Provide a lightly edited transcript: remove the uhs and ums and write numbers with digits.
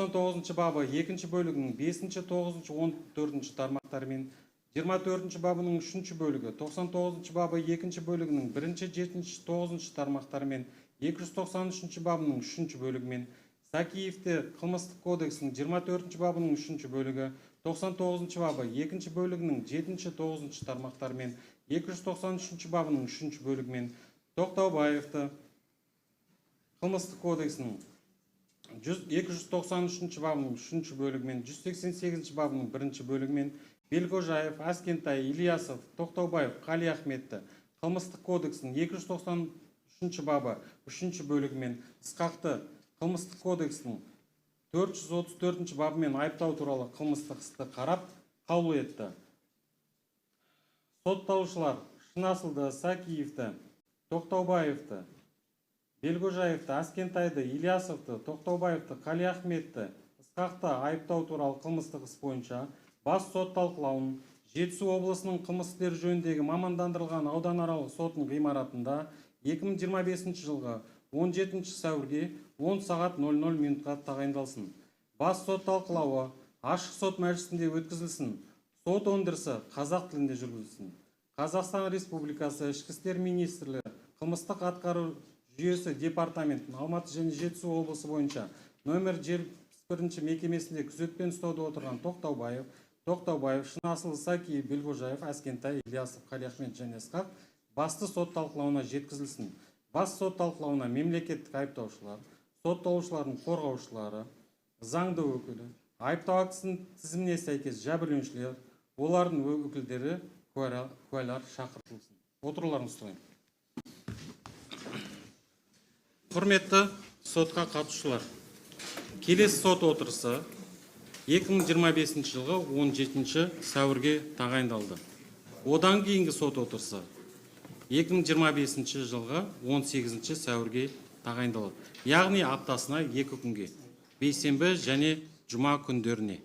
99 бабы 2 бөлігінің 5, 9, 14 тармақтарымен 24 бабының 3 бөлігі 99 бабы 2 бөлігінің 1, 7, 9 тармақтарымен 293 бабының 3 бөлігімен Сакиевте қылмыстық кодексінің 24 бабының 3 бөлігі 99 бабы 2 бөлігінің 7, 9 тармақтарымен 293 бабының 3 бөлігімен Тоқтаубаевты қылмыстық кодексінің 293 бабының 3 бөлігімен 188 бабының 1 бөлігімен Белгожаев, Аскентай, Ильясов, Тоқтаубаев, Қалиахметті қылмыстық кодексінің 293 бабы 3 бөлігімен Ысқақты қылмыстық кодексінің 434 бабымен айыптау туралы қылмыстық істі қарап қаулы етті. Сотталушылар Шынасылды, Сакиевті, Тоқтаубаевты, Белгожаевты, Аскентайды, Ильясовты, Тоқтаубаевты, Қалиахметті, Ысқақты айыптау туралы қылмыстық іс бойынша бас сот талқылауын Жетісу облысының қылмыстық істер жөніндегі мамандандырылған ауданаралық сотының ғимаратында 2025 жылғы 17 сәуірге 10 сағат 00 минутқа тағайындалсын. Бас сот талқылауы ашық сот мәжілісінде өткізілсін. Сот өндірісі қазақ тілінде жүргізілсін. Қазақстан Республикасы Ішкі істер министрлігі қылмыстық атқару жүйесі департаментінің Алматы және Жетісу облысы бойынша нөмір 21 мекемесінде күзетпен ұстауда отырған Тоқтаубаев, Шынасыл, Сакиев, Белгожаев, Аскентай, Ильясов, Қалиахмет және Ысқақ басты сот талқылауына жеткізілсін. Бас сот талқылауына мемлекеттік айыптаушылар, сотталушылардың қорғаушылары, заңды өкілі, айыптау актісінің тізіміне сәйкес жәбірленушілер, олардың өкілдері, куәлар шақыртылсын. Отыруларыңызды сұраймын. Құрметті сотқа қатысушылар, келесі сот отырысы 2025 жылғы 17 сәуірге тағайындалды. Одан кейінгі сот отырысы 2025 жылғы 18 сәуірге тағайындалды. Яғни аптасына 2 күнге, бейсенбі және жұма күндеріне.